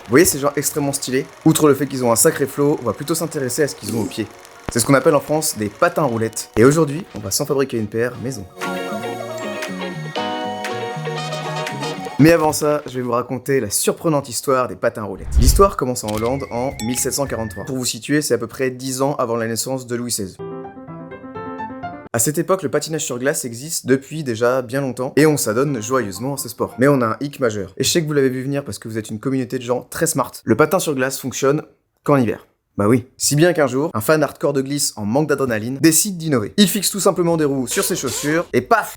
Vous voyez ces gens extrêmement stylés? Outre le fait qu'ils ont un sacré flow, on va plutôt s'intéresser à ce qu'ils ont au pied. C'est ce qu'on appelle en France des patins roulettes. Et aujourd'hui, on va s'en fabriquer une paire maison. Mais avant ça, je vais vous raconter la surprenante histoire des patins roulettes. L'histoire commence en Hollande en 1743. Pour vous situer, c'est à peu près 10 ans avant la naissance de Louis XVI. À cette époque, le patinage sur glace existe depuis déjà bien longtemps et on s'adonne joyeusement à ce sport. Mais on a un hic majeur. Et je sais que vous l'avez vu venir parce que vous êtes une communauté de gens très smart. Le patin sur glace fonctionne qu'en hiver. Bah oui. Si bien qu'un jour, un fan hardcore de glisse en manque d'adrénaline décide d'innover. Il fixe tout simplement des roues sur ses chaussures et paf!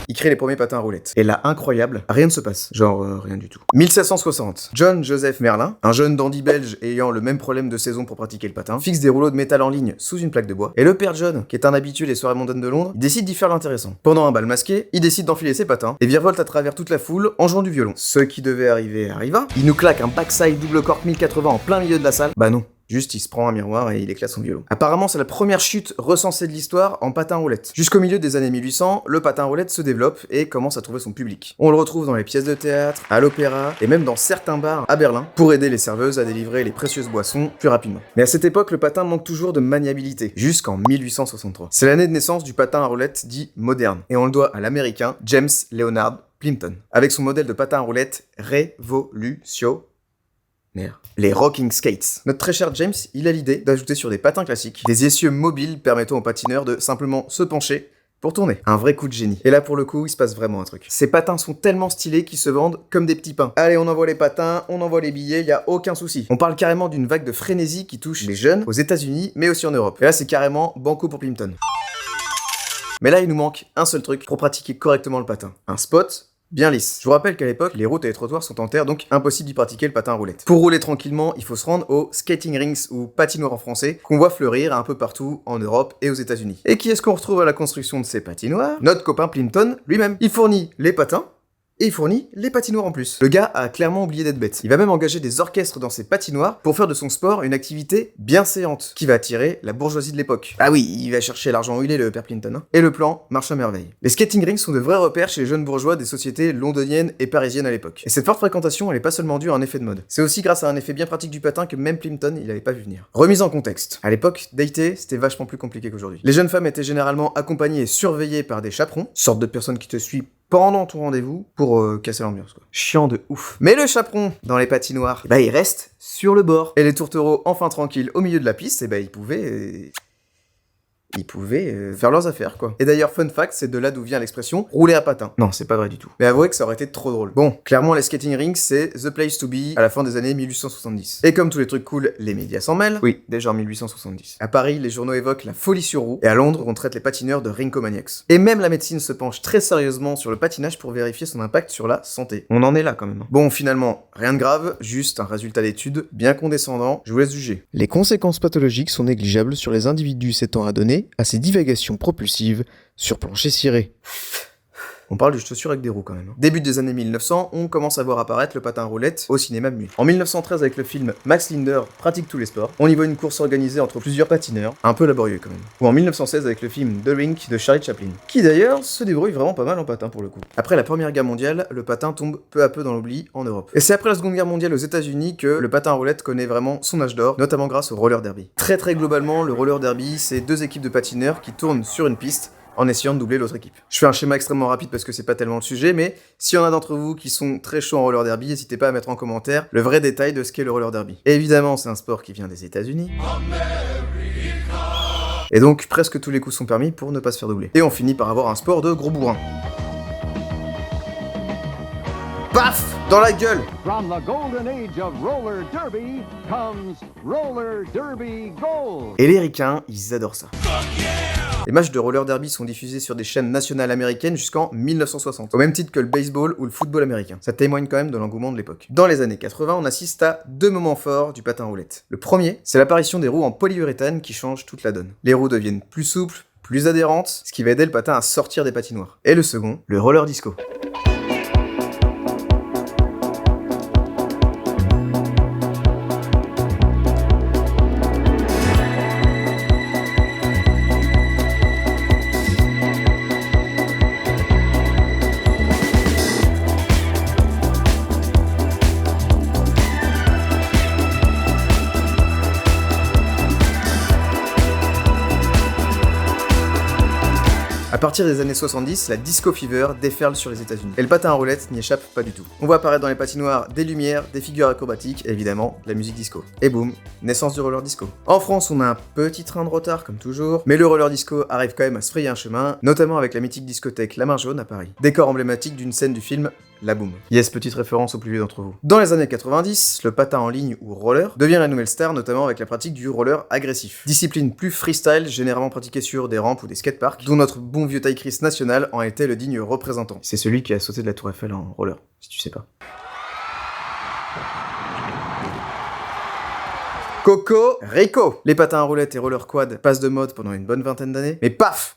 Il crée les premiers patins à roulettes. Et là, incroyable, rien ne se passe. Genre, rien du tout. 1760. John Joseph Merlin, un jeune dandy belge ayant le même problème de saison pour pratiquer le patin, fixe des rouleaux de métal en ligne sous une plaque de bois. Et le père John, qui est un habitué des soirées mondaines de Londres, il décide d'y faire l'intéressant. Pendant un bal masqué, il décide d'enfiler ses patins et virevolte à travers toute la foule en jouant du violon. Ce qui devait arriver arriva. Il nous claque un backside double cork 1080 en plein milieu de la salle. Bah non. Juste, il se prend un miroir et il éclate son violon. Apparemment, c'est la première chute recensée de l'histoire en patin roulette. Jusqu'au milieu des années 1800, le patin roulette se développe et commence à trouver son public. On le retrouve dans les pièces de théâtre, à l'opéra et même dans certains bars à Berlin pour aider les serveuses à délivrer les précieuses boissons plus rapidement. Mais à cette époque, le patin manque toujours de maniabilité, jusqu'en 1863. C'est l'année de naissance du patin à roulette dit moderne et on le doit à l'américain James Leonard Plimpton, avec son modèle de patin à roulette révolutionnaire. Les rocking skates. Notre très cher James, il a l'idée d'ajouter sur des patins classiques des essieux mobiles permettant aux patineurs de simplement se pencher pour tourner. Un vrai coup de génie. Et là pour le coup, il se passe vraiment un truc. Ces patins sont tellement stylés qu'ils se vendent comme des petits pains. Allez, on envoie les patins, on envoie les billets, y a aucun souci. On parle carrément d'une vague de frénésie qui touche les jeunes aux États-Unis, mais aussi en Europe. Et là, c'est carrément banco pour Plimpton. Mais là, il nous manque un seul truc pour pratiquer correctement le patin. Un spot bien lisse. Je vous rappelle qu'à l'époque, les routes et les trottoirs sont en terre, donc impossible d'y pratiquer le patin à roulette. Pour rouler tranquillement, il faut se rendre aux skating rinks ou patinoires en français, qu'on voit fleurir un peu partout en Europe et aux États-Unis. Et qui est-ce qu'on retrouve à la construction de ces patinoires? Notre copain Plimpton lui-même. Il fournit les patins, et il fournit les patinoires en plus. Le gars a clairement oublié d'être bête. Il va même engager des orchestres dans ses patinoires pour faire de son sport une activité bien séante, qui va attirer la bourgeoisie de l'époque. Ah oui, il va chercher l'argent où il est, le père Plimpton. Hein. Et le plan marche à merveille. Les skating rinks sont de vrais repères chez les jeunes bourgeois des sociétés londoniennes et parisiennes à l'époque. Et cette forte fréquentation, elle est pas seulement due à un effet de mode. C'est aussi grâce à un effet bien pratique du patin que même Plimpton, il avait pas vu venir. Remise en contexte. À l'époque, dater, c'était vachement plus compliqué qu'aujourd'hui. Les jeunes femmes étaient généralement accompagnées et surveillées par des chaperons, sorte de personnes qui te suivent pendant ton rendez-vous pour casser l'ambiance quoi. Chiant de ouf. Mais le chaperon dans les patinoires, bah il reste sur le bord. Et les tourtereaux enfin tranquilles au milieu de la piste, et bah ils pouvaient faire leurs affaires quoi. Et d'ailleurs fun fact, c'est de là d'où vient l'expression rouler à patin. Non, c'est pas vrai du tout. Mais avouez que ça aurait été trop drôle. Bon, clairement les skating rinks c'est the place to be à la fin des années 1870. Et comme tous les trucs cool, les médias s'en mêlent. Oui, déjà en 1870. À Paris, les journaux évoquent la folie sur roue et à Londres, on traite les patineurs de rincomaniacs. Et même la médecine se penche très sérieusement sur le patinage pour vérifier son impact sur la santé. On en est là quand même. Bon, finalement, rien de grave, juste un résultat d'étude bien condescendant, je vous laisse juger. Les conséquences pathologiques sont négligeables sur les individus s'étant adonnés à ces divagations propulsives sur plancher ciré. On parle de chaussures avec des roues quand même. Début des années 1900, on commence à voir apparaître le patin à roulettes au cinéma de nuit. En 1913, avec le film Max Linder pratique tous les sports, on y voit une course organisée entre plusieurs patineurs, un peu laborieux quand même. Ou en 1916 avec le film The Rink de Charlie Chaplin, qui d'ailleurs se débrouille vraiment pas mal en patin pour le coup. Après la Première Guerre mondiale, le patin tombe peu à peu dans l'oubli en Europe. Et c'est après la Seconde Guerre mondiale aux États-Unis que le patin à roulettes connaît vraiment son âge d'or, notamment grâce au roller derby. Très globalement, le roller derby, c'est deux équipes de patineurs qui tournent sur une piste en essayant de doubler l'autre équipe. Je fais un schéma extrêmement rapide parce que c'est pas tellement le sujet, mais s'il y en a d'entre vous qui sont très chauds en roller derby, n'hésitez pas à mettre en commentaire le vrai détail de ce qu'est le roller derby. Et évidemment, c'est un sport qui vient des États-Unis. Et donc, presque tous les coups sont permis pour ne pas se faire doubler. Et on finit par avoir un sport de gros bourrin. Paf! Dans la gueule! From the golden age of roller derby comes roller derby gold. Et les ricains, ils adorent ça. Les matchs de roller derby sont diffusés sur des chaînes nationales américaines jusqu'en 1960, au même titre que le baseball ou le football américain. Ça témoigne quand même de l'engouement de l'époque. Dans les années 80, on assiste à deux moments forts du patin roulette. Le premier, c'est l'apparition des roues en polyuréthane qui changent toute la donne. Les roues deviennent plus souples, plus adhérentes, ce qui va aider le patin à sortir des patinoires. Et le second, le roller disco. À partir des années 70, la disco fever déferle sur les États-Unis. Et le patin à roulettes n'y échappe pas du tout. On voit apparaître dans les patinoires des lumières, des figures acrobatiques et évidemment la musique disco. Et boum, naissance du roller disco. En France, on a un petit train de retard comme toujours, mais le roller disco arrive quand même à se frayer un chemin, notamment avec la mythique discothèque La Marge Jaune à Paris. Décor emblématique d'une scène du film La Boum. Yes, petite référence aux plus vieux d'entre vous. Dans les années 90, le patin en ligne ou roller devient la nouvelle star, notamment avec la pratique du roller agressif. Discipline plus freestyle, généralement pratiquée sur des rampes ou des skateparks, dont notre bon vieux Ty Chris national en était le digne représentant. C'est celui qui a sauté de la Tour Eiffel en roller, si tu sais pas. Coco Rico. Les patins à roulettes et roller quad passent de mode pendant une bonne vingtaine d'années, mais paf!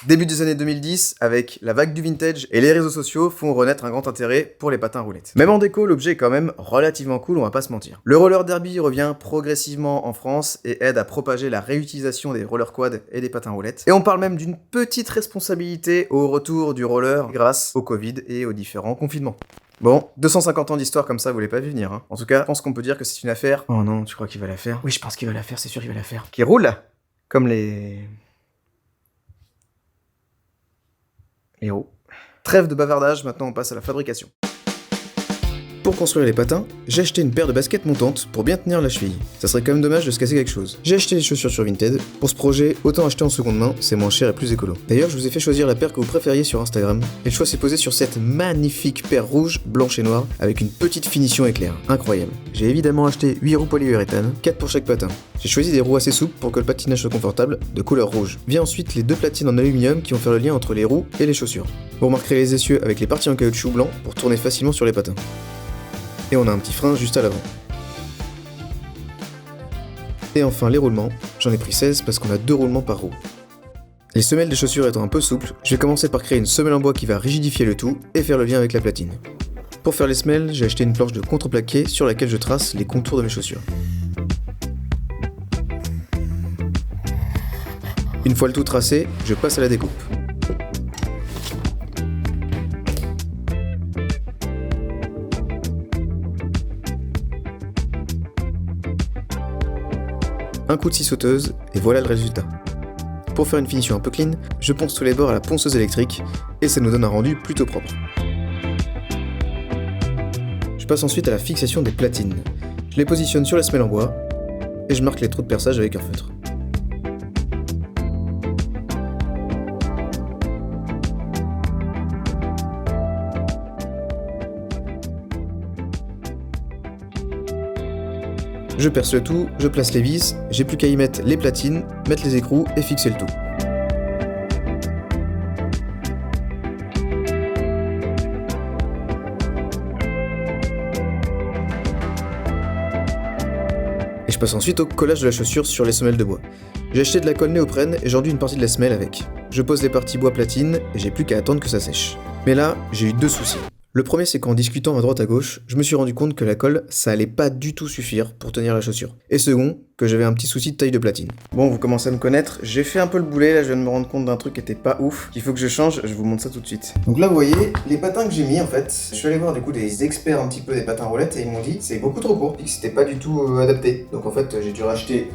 Début des années 2010, avec la vague du vintage et les réseaux sociaux font renaître un grand intérêt pour les patins à roulettes. Même en déco, l'objet est quand même relativement cool, on va pas se mentir. Le roller derby revient progressivement en France et aide à propager la réutilisation des roller quad et des patins à roulettes. Et on parle même d'une petite responsabilité au retour du roller grâce au Covid et aux différents confinements. Bon, 250 ans d'histoire comme ça, vous l'avez pas vu venir, hein. En tout cas, je pense qu'on peut dire que c'est une affaire... Oh non, tu crois qu'il va la faire? Oui, je pense qu'il va la faire, c'est sûr qu'il va la faire. Qui roule, comme les roues. Trêve de bavardage, maintenant on passe à la fabrication. Pour construire les patins, j'ai acheté une paire de baskets montantes pour bien tenir la cheville. Ça serait quand même dommage de se casser quelque chose. J'ai acheté les chaussures sur Vinted. Pour ce projet, autant acheter en seconde main, c'est moins cher et plus écolo. D'ailleurs, je vous ai fait choisir la paire que vous préfériez sur Instagram. Et le choix s'est posé sur cette magnifique paire rouge, blanche et noire, avec une petite finition éclair. Incroyable. J'ai évidemment acheté 8 roues polyuréthane, 4 pour chaque patin. J'ai choisi des roues assez souples pour que le patinage soit confortable, de couleur rouge. Vient ensuite les deux platines en aluminium qui vont faire le lien entre les roues et les chaussures. Vous remarquerez les essieux avec les parties en caoutchouc blanc pour tourner facilement sur les patins. Et on a un petit frein juste à l'avant. Et enfin les roulements, j'en ai pris 16 parce qu'on a 2 roulements par roue. Les semelles des chaussures étant un peu souples, je vais commencer par créer une semelle en bois qui va rigidifier le tout et faire le lien avec la platine. Pour faire les semelles, j'ai acheté une planche de contreplaqué sur laquelle je trace les contours de mes chaussures. Une fois le tout tracé, je passe à la découpe. Un coup de scie sauteuse, et voilà le résultat. Pour faire une finition un peu clean, je ponce tous les bords à la ponceuse électrique, et ça nous donne un rendu plutôt propre. Je passe ensuite à la fixation des platines. Je les positionne sur la semelle en bois, et je marque les trous de perçage avec un feutre. Je perce le tout, je place les vis, j'ai plus qu'à y mettre les platines, mettre les écrous et fixer le tout. Et je passe ensuite au collage de la chaussure sur les semelles de bois. J'ai acheté de la colle néoprène et j'enduis une partie de la semelle avec. Je pose les parties bois platine et j'ai plus qu'à attendre que ça sèche. Mais là, j'ai eu 2 soucis. Le premier, c'est qu'en discutant à droite à gauche, je me suis rendu compte que la colle, ça allait pas du tout suffire pour tenir la chaussure. Et second, que j'avais un petit souci de taille de platine. Bon, vous commencez à me connaître, j'ai fait un peu le boulet, là je viens de me rendre compte d'un truc qui était pas ouf, qu'il faut que je change, je vous montre ça tout de suite. Donc là vous voyez, les patins que j'ai mis en fait, je suis allé voir du coup des experts un petit peu des patins roulettes et ils m'ont dit c'est beaucoup trop court, et que c'était pas du tout adapté. Donc en fait j'ai dû racheter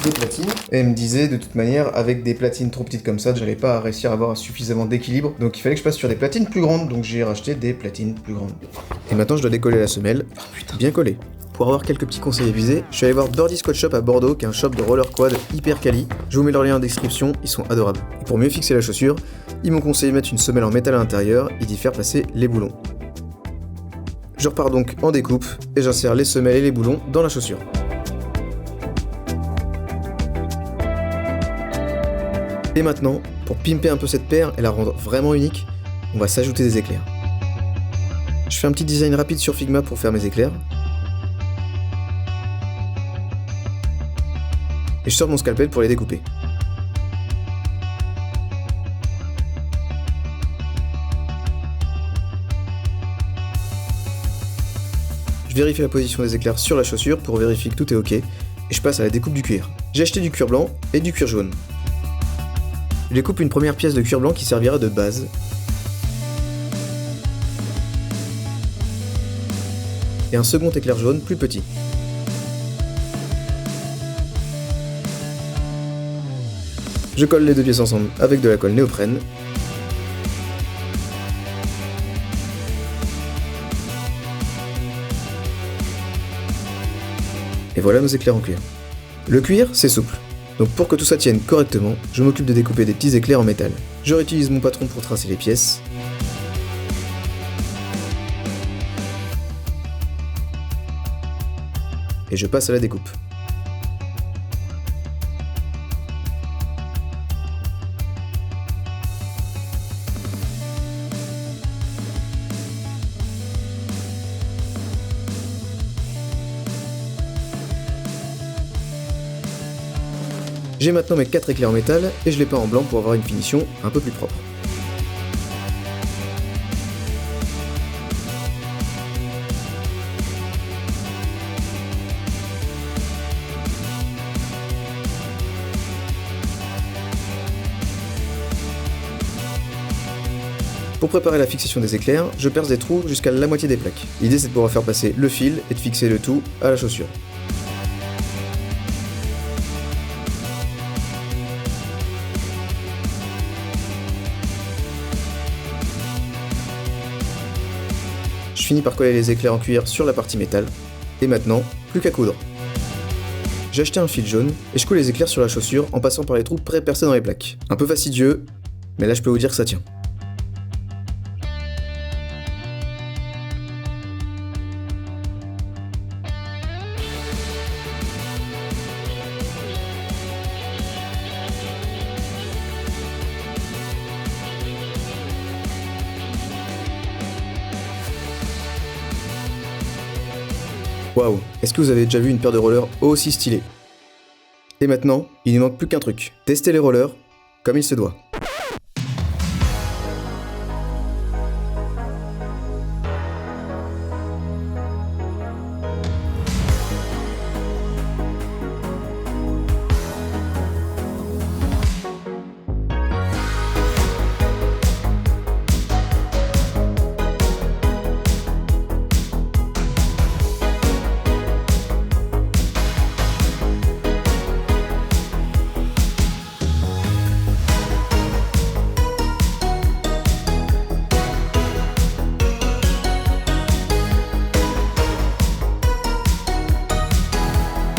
des platines, et elle me disait de toute manière avec des platines trop petites comme ça j'allais pas réussir à avoir suffisamment d'équilibre, donc il fallait que je passe sur des platines plus grandes, donc j'ai racheté des platines plus grandes. Et maintenant je dois décoller la semelle, bien collée. Pour avoir quelques petits conseils à viser, je suis allé voir Birdie Squad Shop à Bordeaux qui est un shop de roller quad hyper quali, je vous mets leur lien en description, ils sont adorables. Et pour mieux fixer la chaussure, ils m'ont conseillé de mettre une semelle en métal à l'intérieur et d'y faire passer les boulons. Je repars donc en découpe et j'insère les semelles et les boulons dans la chaussure. Et maintenant, pour pimper un peu cette paire et la rendre vraiment unique, on va s'ajouter des éclairs. Je fais un petit design rapide sur Figma pour faire mes éclairs. Et je sors mon scalpel pour les découper. Je vérifie la position des éclairs sur la chaussure pour vérifier que tout est ok, et je passe à la découpe du cuir. J'ai acheté du cuir blanc et du cuir jaune. Je découpe une première pièce de cuir blanc qui servira de base. Et un second éclair jaune plus petit. Je colle les deux pièces ensemble avec de la colle néoprène. Et voilà nos éclairs en cuir. Le cuir, c'est souple. Donc pour que tout ça tienne correctement, je m'occupe de découper des petits éclairs en métal. Je réutilise mon patron pour tracer les pièces. Et je passe à la découpe. J'ai maintenant mes 4 éclairs en métal et je les peins en blanc pour avoir une finition un peu plus propre. Pour préparer la fixation des éclairs, je perce des trous jusqu'à la moitié des plaques. L'idée c'est de pouvoir faire passer le fil et de fixer le tout à la chaussure. Je finis par coller les éclairs en cuir sur la partie métal. Et maintenant, plus qu'à coudre. J'ai acheté un fil jaune et je colle les éclairs sur la chaussure en passant par les trous pré-percés dans les plaques. Un peu fastidieux, mais là je peux vous dire que ça tient. Waouh, est-ce que vous avez déjà vu une paire de rollers aussi stylée? Et maintenant, il ne manque plus qu'un truc. Tester les rollers comme il se doit.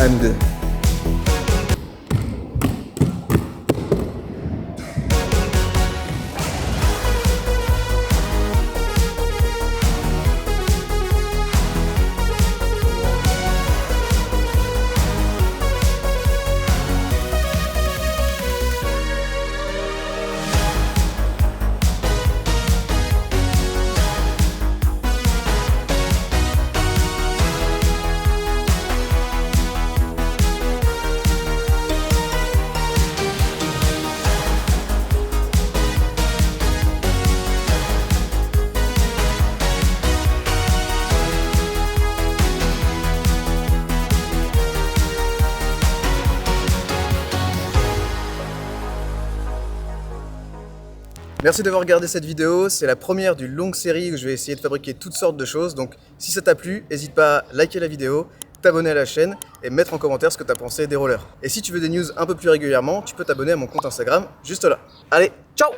And merci d'avoir regardé cette vidéo, c'est la première d'une longue série où je vais essayer de fabriquer toutes sortes de choses, donc si ça t'a plu, n'hésite pas à liker la vidéo, t'abonner à la chaîne et mettre en commentaire ce que t'as pensé des rollers. Et si tu veux des news un peu plus régulièrement, tu peux t'abonner à mon compte Instagram juste là. Allez, ciao!